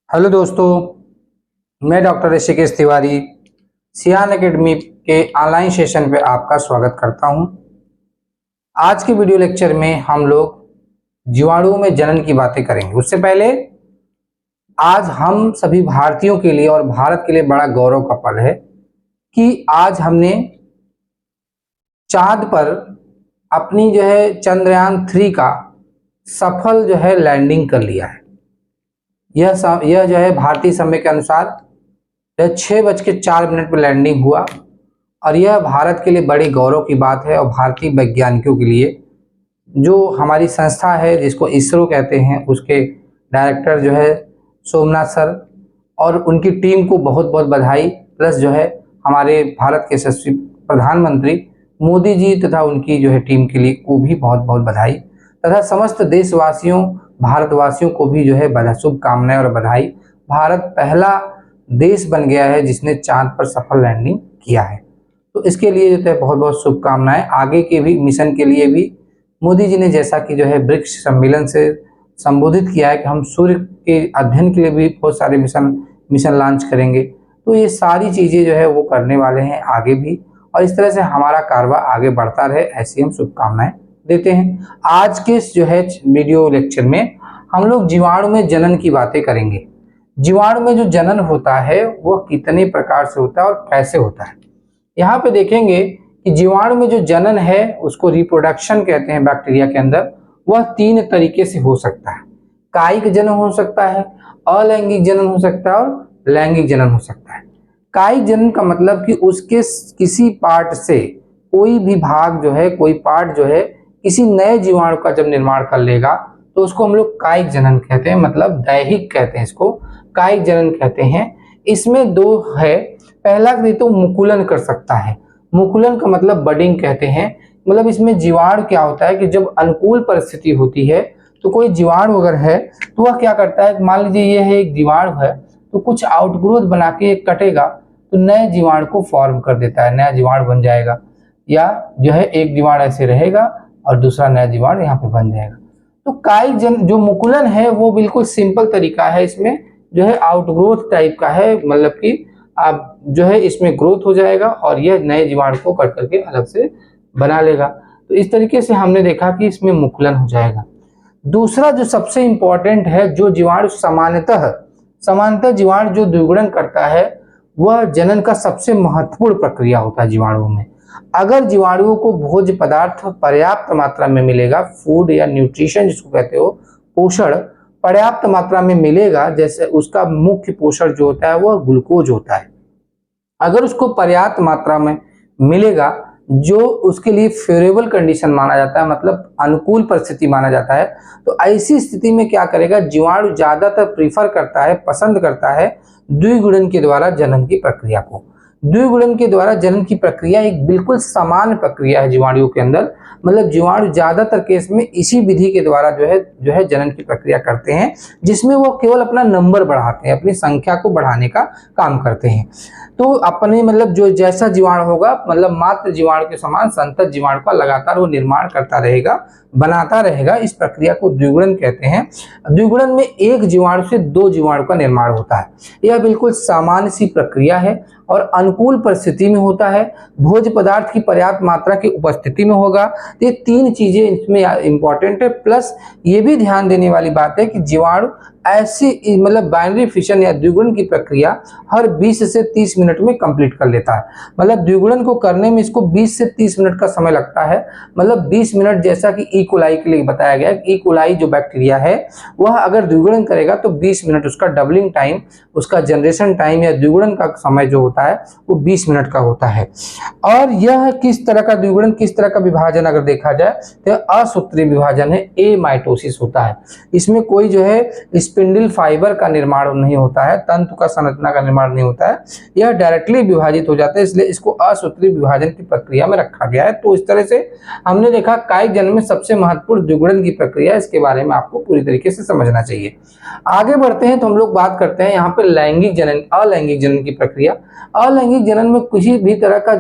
Hello दोस्तों, मैं doctor Rishikesh Tiwari सियान एकेडमी के ऑनलाइन सेशन पे आपका स्वागत करता हूं। आज के वीडियो लेक्चर में हम लोग जीवाणुओं में जनन की बातें करेंगे। उससे पहले आज हम सभी भारतीयों के लिए और भारत के लिए बड़ा गौरव का पल है कि आज हमने चांद पर अपनी चंद्रयान 3 का सफल लैंडिंग कर लिया है। यह भारतीय समय के अनुसार 6:04 पर लैंडिंग हुआ और यह भारत के लिए बड़े गौरव की बात है। और भारतीय वैज्ञानिकों के लिए, जो हमारी संस्था है जिसको इसरो कहते हैं, उसके डायरेक्टर सोमनाथ सर और उनकी टीम को बहुत बहुत बधाई। प्लस हमारे भारत के यशस्वी प्रधानमंत्री मोदी जी तथा उनकी टीम के लिए को भी बहुत बहुत बधाई, तथा समस्त देशवासियों भारतवासियों को भी शुभकामनाएं और बधाई। भारत पहला देश बन गया है जिसने चांद पर सफल लैंडिंग किया है, तो इसके लिए बहुत बहुत शुभकामनाएं। आगे के भी मिशन के लिए भी मोदी जी ने जैसा कि ब्रिक्स सम्मेलन से संबोधित किया है कि हम सूर्य के अध्ययन के लिए भी बहुत सारे मिशन लॉन्च करेंगे, तो ये सारी चीजें वो करने वाले हैं आगे भी, और इस तरह से हमारा कारवां आगे बढ़ता रहे, ऐसी हम शुभकामनाएं देते हैं। आज के इस वीडियो लेक्चर में हम लोग जीवाणु में जनन की बातें करेंगे। जीवाणु में जो जनन होता है वह कितने प्रकार से होता है और कैसे होता है। यहाँ पे देखेंगे कि जीवाणु में जो जनन है उसको रिप्रोडक्शन कहते हैं बैक्टीरिया के अंदर। वह 3 तरीके से हो सकता है। कायिक जनन हो सकता है, अलैंगिक जनन हो सकता है और लैंगिक जनन हो सकता है। कायिक जनन का मतलब कि उसके किसी पार्ट से कोई भी भाग कोई पार्ट किसी नए जीवाणु का जब निर्माण कर लेगा तो उसको हम लोग कायिक जनन कहते हैं, मतलब दैहिक कहते हैं, इसको कायिक जनन कहते हैं। इसमें 2 है। पहला तो मुकुलन कर सकता है। मुकुलन का मतलब बडिंग कहते हैं। मतलब इसमें जीवाणु क्या होता है कि जब अनुकूल परिस्थिति होती है तो कोई जीवाणु अगर है तो वह क्या करता है, मान लीजिए यह है एक जीवाणु है, तो कुछ आउटग्रोथ बना के कटेगा तो नए जीवाणु को फॉर्म कर देता है, नया जीवाणु बन जाएगा। या एक जीवाणु ऐसे रहेगा और दूसरा नया जीवाणु यहाँ पे बन जाएगा। तो कायिक जो मुकुलन है वो बिल्कुल सिंपल तरीका है। इसमें आउटग्रोथ टाइप का है, मतलब कि आप इसमें ग्रोथ हो जाएगा और यह नए जीवाणु को कट करके अलग से बना लेगा। तो इस तरीके से हमने देखा कि इसमें मुकुलन हो जाएगा। दूसरा जो सबसे इंपॉर्टेंट है, जो जीवाणु सामान्यतः जीवाणु जो द्विगुणन करता है वह जनन का सबसे महत्वपूर्ण प्रक्रिया होता है जीवाणुओं में। अगर जीवाणुओं को भोज्य पदार्थ पर्याप्त मात्रा में मिलेगा, फूड या न्यूट्रिशन जिसको कहते हो, पोषण पर्याप्त मात्रा में मिलेगा, जैसे उसका मुख्य पोषण जो होता है वह ग्लूकोज होता है। अगर उसको पर्याप्त मात्रा में मिलेगा, जो उसके लिए फेवरेबल कंडीशन माना जाता है, मतलब अनुकूल परिस्थिति माना जाता है, तो ऐसी स्थिति में क्या करेगा, जीवाणु ज्यादातर प्रीफर करता है, पसंद करता है द्विगुणन के द्वारा जनन की प्रक्रिया को। द्विगुणन के द्वारा जनन की प्रक्रिया एक बिल्कुल सामान्य प्रक्रिया है जीवाणुओं के अंदर। मतलब जीवाणु ज्यादातर केस में इसी विधि के द्वारा जनन की प्रक्रिया करते हैं, जिसमें वो केवल अपना नंबर बढ़ाते हैं, अपनी संख्या को बढ़ाने का काम करते हैं। तो अपने मतलब जो जैसा जीवाणु होगा, मतलब मात्र जीवाणु के समान संतत जीवाणु का लगातार वो निर्माण करता रहेगा, बनाता रहेगा। इस प्रक्रिया को द्विगुणन कहते हैं। द्विगुणन में एक जीवाणु से 2 जीवाणु का निर्माण होता है। यह बिल्कुल सामान्य सी प्रक्रिया है और अनुकूल परिस्थिति में होता है, भोज्य पदार्थ की पर्याप्त मात्रा की उपस्थिति में होगा। ये 3 चीजें इसमें इंपॉर्टेंट है। प्लस ये भी ध्यान देने वाली बात है कि जीवाणु ऐसी मतलब बाइनरी फिशन या द्विगुणन की प्रक्रिया हर 20 से 30 मिनट में कंप्लीट कर लेता है। मतलब द्विगुणन को करने में इसको 20 से 30 मिनट का समय लगता है। मतलब 20 मिनट, जैसा कि ई कोलाई के लिए बताया गया है। ई कोलाई जो बैक्टीरिया है वह अगर द्विगुणन करेगा तो 20 मिनट उसका डबलिंग टाइम, उसका जनरेशन टाइम या द्विगुणन का समय जो होता है वो 20 मिनट का होता है। और यह किस तरह का द्विगुणन, किस तरह का विभाजन अगर देखा जाए तो असूत्रीय विभाजन है, एमाइटोसिस होता है। इसमें कोई स्पिंडल फाइबर का निर्माण नहीं होता है, तंतु का संरचना का निर्माण नहीं होता है, यह डायरेक्टली विभाजित हो जाता है, इसलिए इसको असूत्रीय विभाजन की प्रक्रिया में रखा गया है। तो इस तरह से हमने देखा कायिक जनन में सबसे महत्वपूर्ण द्विगुणन की प्रक्रिया, इसके बारे में आपको पूरी तरीके से समझना चाहिए। आगे बढ़ते हैं तो हम लोग बात करते हैं यहाँ पे लैंगिक जनन, अलैंगिक जनन की प्रक्रिया। अलैंगिक जनन में किसी भी तरह का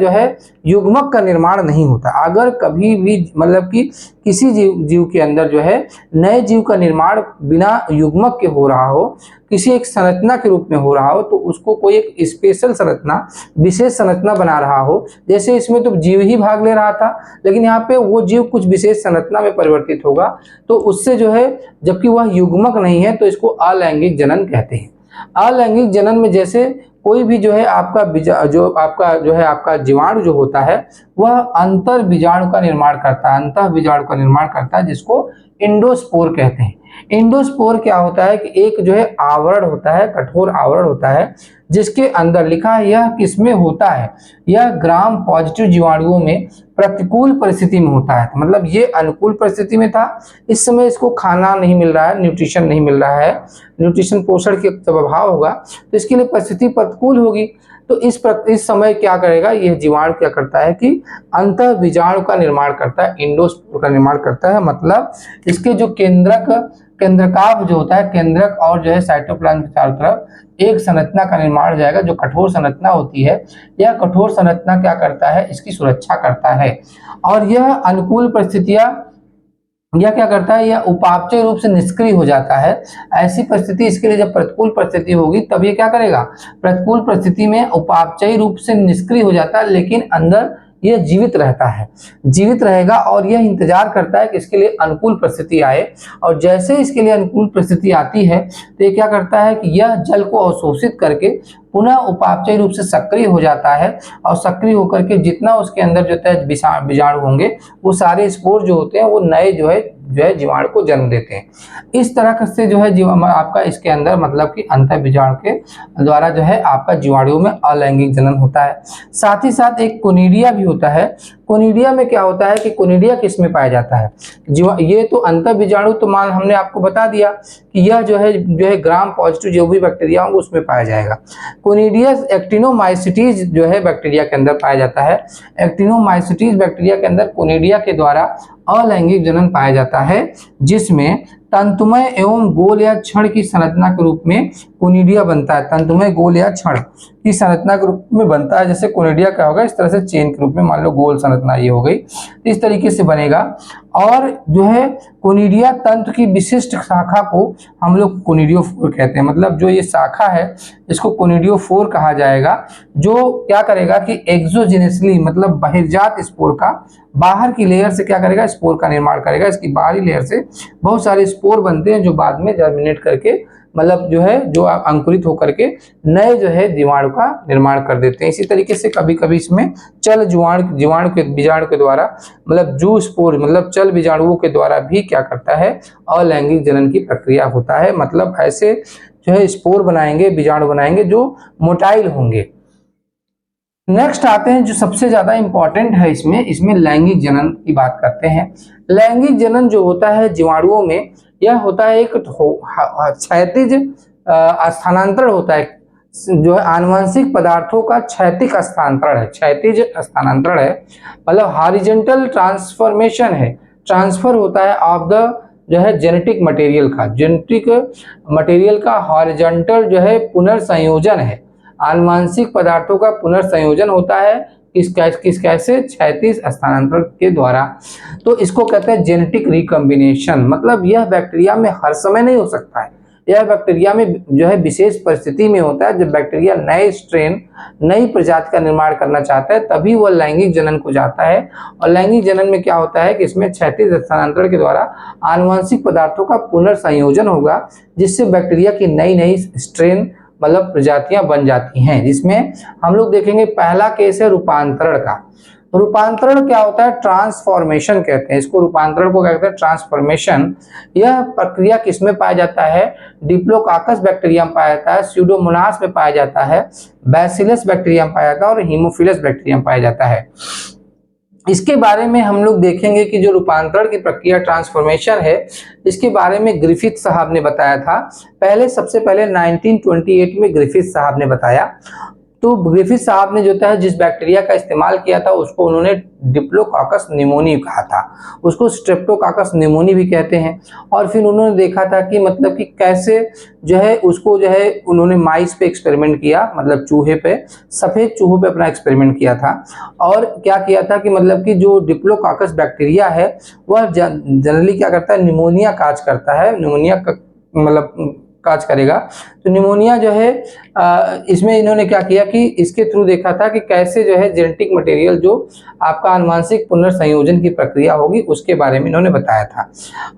युग्मक का निर्माण नहीं होता। अगर कभी भी मतलब कि किसी जीव के अंदर जो है नए जीव का निर्माण बिना युग्मक के हो रहा हो, किसी एक संरचना के रूप में हो रहा हो, तो उसको कोई एक स्पेशल संरचना, विशेष संरचना बना रहा हो। जैसे इसमें तो जीव ही भाग ले रहा था, लेकिन यहाँ पे वो जीव कुछ विशेष संरचना में परिवर्तित होगा, तो उससे जो है, जबकि वह युग्मक नहीं है, तो इसको अलैंगिक जनन कहते हैं। अलैंगिक जनन में जैसे कोई भी जो है आपका जीवाणु जो होता है वह अंतर बीजाणु का निर्माण करता है, अंतः बीजाणु का निर्माण करता है, जिसको इंडोस्पोर कहते हैं। इंडोस्पोर क्या होता है कि एक जो है आवरण होता है, कठोर आवरण होता है, जिसके अंदर लिखा है यह किसमें होता है, यह ग्राम पॉजिटिव जीवाणुओं में प्रतिकूल परिस्थिति में होता है। मतलब ये अनुकूल परिस्थिति में था, इस समय इसको खाना नहीं मिल रहा है, न्यूट्रिशन नहीं मिल रहा है, न्यूट्रिशन पोषण के जब अभाव होगा तो इसके लिए परिस्थिति प्रतिकूल होगी। तो इस समय क्या करेगा, यह जीवाणु क्या करता है कि अंतः बीजाणु का निर्माण करता है, इंडोस्पोर का निर्माण करता है। मतलब इसके जो केंद्रकाभ जो होता है, केंद्रक और जो है साइटोप्लाज्म के चारों तरफ एक संरचना का निर्माण हो जाएगा, जो कठोर संरचना होती है। यह कठोर संरचना क्या करता है, इसकी सुरक्षा करता है। और यह अनुकूल परिस्थितियां, यह क्या करता है, यह उपापचय रूप से निष्क्रिय हो जाता है। ऐसी परिस्थिति, इसके लिए जब प्रतिकूल परिस्थिति होगी तब ये क्या करेगा, प्रतिकूल परिस्थिति में उपापचयी रूप से निष्क्रिय हो जाता है, लेकिन अंदर यह जीवित रहता है, जीवित रहेगा और यह इंतजार करता है कि इसके लिए अनुकूल परिस्थिति आए। और जैसे इसके लिए अनुकूल परिस्थिति आती है तो ये क्या करता है कि यह जल को अवशोषित करके पुनः उपापचयी रूप से सक्रिय हो जाता है, और सक्रिय होकर के जितना उसके अंदर जो है बीजाणु होंगे, वो सारे स्पोर जो होते हैं वो नए जो है जीवाणु को जन्म देते हैं। इस तरह से जो है आपका इसके अंदर मतलब कि अंतः बीजाणु के द्वारा जो है आपका जीवाणुओं में अलैंगिक जनन होता है। साथ ही साथ एक कोनिडिया भी होता है। कोनिडिया में क्या होता है कि कोनिडिया किस में पाया जाता है, ये तो अंतः बीजाणु तो मान हमने आपको बता दिया कि यह जो है ग्राम पॉजिटिव जो भी बैक्टीरिया होंगे उसमें पाया जाएगा। कोनिडिया एक्टिनोमाइसिटीज जो है बैक्टीरिया के अंदर पाया जाता है। एक्टिनोमाइसिटीज बैक्टीरिया के अंदर कोनिडिया के द्वारा अलैंगिक जनन पाया जाता है, जिसमें तंतुमय एवं गोल या छड़ की संरचना के रूप में कोनिडिया बनता है। तंतुमय गोल या छड़ की संरचना के रूप में बनता है। जैसे कोनिडिया क्या होगा, इस तरह से चेन के रूप में, मान लो गोल संरचना ये हो गई, इस तरीके से बनेगा। और जो है कोनिडिया तंत्र की विशिष्ट शाखा को हम लोग कोनिडियोफोर कहते हैं। मतलब जो ये शाखा है इसको कोनिडियोफोर कहा जाएगा, जो क्या करेगा कि एक्सोजेनसली मतलब बहिर्जात स्पोर का बाहर की लेयर से क्या करेगा, स्पोर का निर्माण करेगा। इसकी बाहरी लेयर से बहुत सारे स्पोर बनते हैं जो बाद में जर्मिनेट करके मतलब जो है जो अंकुरित होकर के नए जो है जीवाणु का निर्माण कर देते हैं। इसी तरीके से कभी कभी इसमें चल जीवाणु के बीजाणु के द्वारा मतलब जू स्पोर मतलब चल बीजाणुओं के द्वारा भी क्या करता है, अलैंगिक जनन की प्रक्रिया होता है। मतलब ऐसे जो है स्पोर बनाएंगे, बीजाणु बनाएंगे जो मोटाइल होंगे। नेक्स्ट आते हैं जो सबसे ज्यादा इंपॉर्टेंट है इसमें लैंगिक जनन की बात करते हैं। लैंगिक जनन जो होता है जीवाणुओं में, यह होता है एक क्षैतिज स्थानांतरण होता है, जो है आनुवंशिक पदार्थों का क्षैतिज स्थानांतरण है। क्षैतिज स्थानांतरण है मतलब हॉरिजॉन्टल ट्रांसफॉर्मेशन है, ट्रांसफर होता है ऑफ द जो है जेनेटिक मटेरियल का हॉरिजॉन्टल जो है पुनर्संयोजन है। आनुवंशिक पदार्थों का पुनर्संयोजन होता है किस कैसे, क्षैतिज स्थानांतरण के द्वारा। तो इसको कहते हैं जेनेटिक रिकॉम्बिनेशन। मतलब यह बैक्टीरिया में हर समय नहीं हो सकता है, यह बैक्टीरिया में जो है विशेष परिस्थिति में होता है। जब बैक्टीरिया नए स्ट्रेन, नई प्रजाति का निर्माण करना चाहता है तभी वह लैंगिक जनन को जाता है। और लैंगिक जनन में क्या होता है कि इसमें क्षैतिज स्थानांतरण के द्वारा आनुवंशिक पदार्थों का पुनर्संयोजन होगा, जिससे बैक्टीरिया की नई स्ट्रेन मतलब प्रजातियां बन जाती हैं। जिसमें हम लोग देखेंगे पहला केस है रूपांतरण का। रूपांतरण क्या होता है, ट्रांसफॉर्मेशन कहते हैं इसको, रूपांतरण को कहते हैं ट्रांसफॉर्मेशन। यह प्रक्रिया किसमें पाया जाता है, डिप्लोकाकस बैक्टीरिया में पाया जाता है, स्यूडोमोनास में पाया जाता है, बैसिलस बैक्टीरिया में पाया जाता है और हीमोफिलस बैक्टीरिया में पाया जाता है। इसके बारे में हम लोग देखेंगे कि जो रूपांतरण की प्रक्रिया ट्रांसफॉर्मेशन है, इसके बारे में ग्रिफिथ साहब ने बताया था। सबसे पहले 1928 में ग्रिफिथ साहब ने बताया। तो ग्रिफिथ साहब ने जो है जिस बैक्टीरिया का इस्तेमाल किया था उसको उन्होंने डिप्लोकोकस निमोनी कहा था, उसको स्ट्रेप्टोकोकस निमोनी भी कहते हैं। और फिर उन्होंने देखा था कि मतलब कि कैसे जो है उसको जो है उन्होंने माइस पे एक्सपेरिमेंट किया, मतलब चूहे पे, सफेद चूहों पे अपना एक्सपेरिमेंट किया था। और क्या किया था कि मतलब कि जो डिप्लोकोकस बैक्टीरिया है वह जनरली क्या करता है, निमोनिया काज करता है, निमोनिया मतलब काज करेगा। तो निमोनिया जो है इसमें इन्होंने क्या किया कि इसके थ्रू देखा था कि कैसे जो है जेनेटिक मटेरियल जो आपका आनुवंशिक पुनर्संयोजन की प्रक्रिया होगी उसके बारे में इन्होंने बताया था।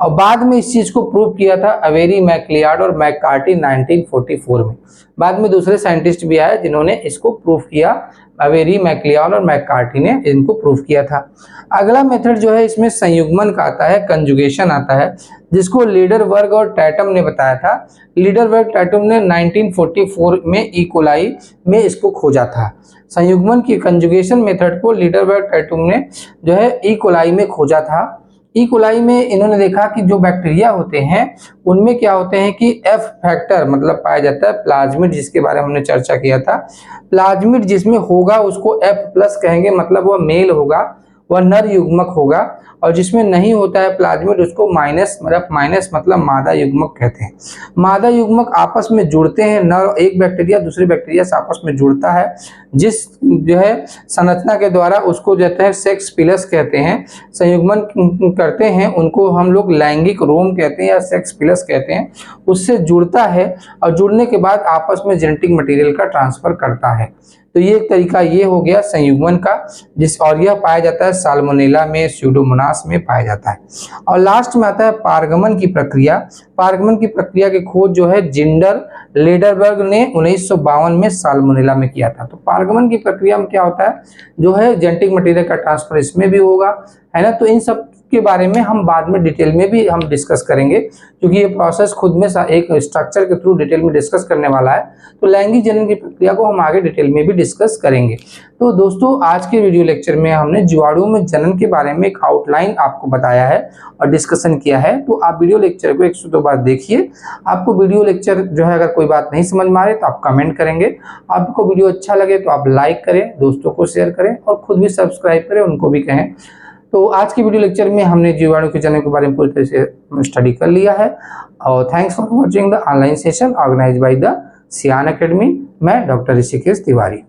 और बाद में इस चीज को प्रूव किया था अवेरी, मैकलियार्ड और मैककार्टी 1944 में। बाद में दूसरे साइंटिस्ट भी आए जिन्होंने इसको प्रूव किया, अवेरी, मैकलियार्ड और मैककार्टी ने इनको प्रूव किया था। अगला मेथड जो है इसमें संयुग्मन का आता है, कंजुगेशन आता है, जिसको लीडरबर्ग और टैटम ने बताया था। लीडरबर्ग टैटम ने 1944 में ई कोलाई में इसको खोजा था। संयुग्मन की कंजुगेशन मेथड को लीडरबर्ग टैटम ने जो है ई कोलाई में खोजा था। ई कोलाई में इन्होंने देखा कि जो बैक्टीरिया होते हैं उनमें क्या होते हैं कि एफ फैक्टर मतलब पाया जाता है, प्लाज्मिड जिसके बारे में हमने चर्चा किया था। प्लाज्मिड जिसमें होगा उसको एफ प्लस कहेंगे, मतलब वह मेल होगा, वह नर युग्मक होगा। और जिसमें नहीं होता है प्लाज्मिड उसको माइनस मतलब मादा युग्मक कहते हैं। मादा युग्मक आपस में जुड़ते हैं, नर एक बैक्टीरिया दूसरे बैक्टीरिया से आपस में जुड़ता है, जिस जो है संरचना के द्वारा उसको जो है सेक्स पिलस कहते हैं। संयुग्मन करते हैं उनको हम लोग लैंगिक रोम कहते हैं या सेक्स पिलस कहते हैं। उससे जुड़ता है और जुड़ने के बाद आपस में जेनेटिक मटेरियल का ट्रांसफर करता है। तो ये एक तरीका ये हो गया संयुग्मन का, और यह पाया जाता है साल्मोनेला में, स्यूडोमोनास में पाया जाता है। और लास्ट में आता है पारगमन की प्रक्रिया। पारगमन की प्रक्रिया की खोज जो है जिंडर लीडरबर्ग ने 1952 में साल्मोनेला में किया था। तो पारगमन की प्रक्रिया में क्या होता है, जो है जेनेटिक मटेरियल का ट्रांसफर इसमें भी होगा, है ना। तो इन सब के बारे में हम बाद में डिटेल में भी हम डिस्कस करेंगे, क्योंकि ये प्रोसेस खुद में एक स्ट्रक्चर के थ्रू डिटेल में डिस्कस करने वाला है। तो लैंगिक जनन की प्रक्रिया को हम आगे डिटेल में भी डिस्कस करेंगे। तो दोस्तों आज के वीडियो लेक्चर में हमने जीवाणुओं में जनन के बारे में एक आउटलाइन आपको बताया है और डिस्कसन किया है। तो आप वीडियो लेक्चर को 102 बार देखिए। आपको वीडियो लेक्चर जो है अगर कोई बात नहीं समझ में आ रही तो आप कमेंट करेंगे। आपको वीडियो अच्छा लगे तो आप लाइक करें, दोस्तों को शेयर करें और खुद भी सब्सक्राइब करें, उनको भी कहें। तो आज की वीडियो लेक्चर में हमने जीवाणु के जनन के बारे में पूरी तरह से स्टडी कर लिया है। और thanks for watching the online session organized by the Cyan academy. मैं डॉक्टर ऋषिकेश तिवारी।